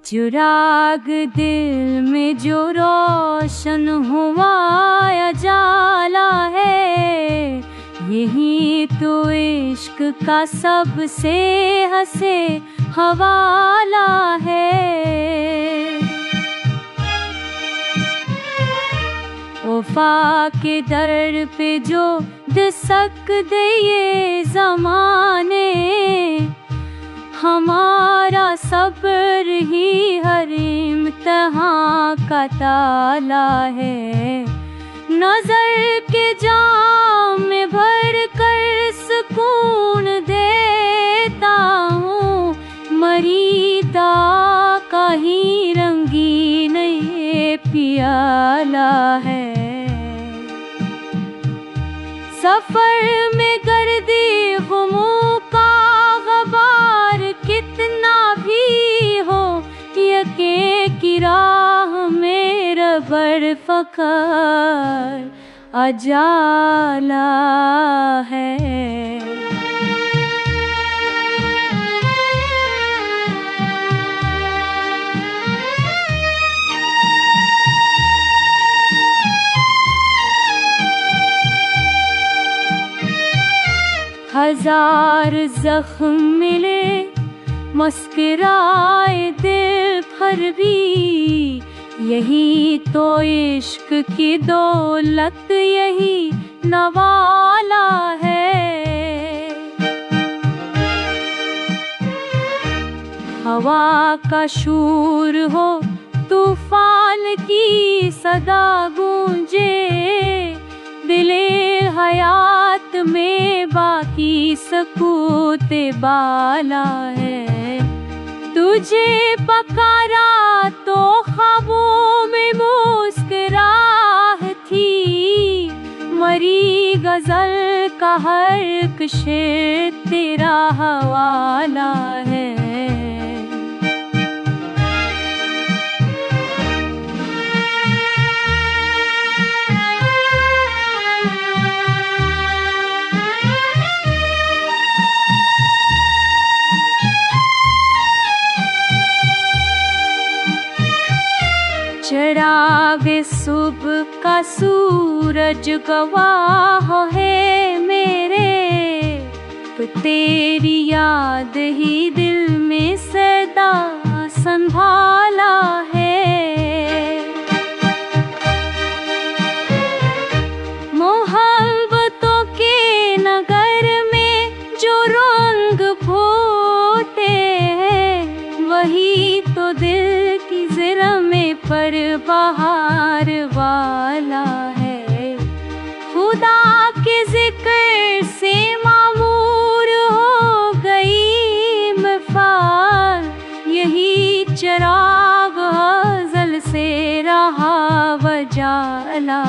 चिराग दिल में जो रोशन हुआ उजाला है, यही तो इश्क का सबसे हंसे हवाला है। वफा के दर पे जो दस्तक दे ये ज़माने, हमारा सब्र ही हर इम्तिहान का ताला है। नजर के जाम में भर कर सुकून देता हूँ, मरीदा का ही रंगीन ये प्याला है। सफर में गर्दी गुमों का गबार कितना भी हो, यके की राह में रबर फकर अजाला है। हजार जख्म मिले मुस्कुराए दिल पर भी, यही तो इश्क की दौलत यही नवाला है। हवा का शूर हो तूफान की सदा गूंजे, दिले हयात में बाकी सकूत बाला है। तुझे पकारा तो ख्वाबों में मुस्कुराह थी, मरी गजल का हर शेर तेरा हवाला है। चिरागे सुबह का सूरज गवाह है मेरे, तो तेरी याद ही दिल में सदा संभाला है। मोहब्बतों के नगर में जो रंग फूटे हैं, वही तो दिल की ज़रा में पर बहार वाला है। खुदा के जिक्र से मामूर हो गई मफाल, यही चिराग अज़ल से रहा वजाला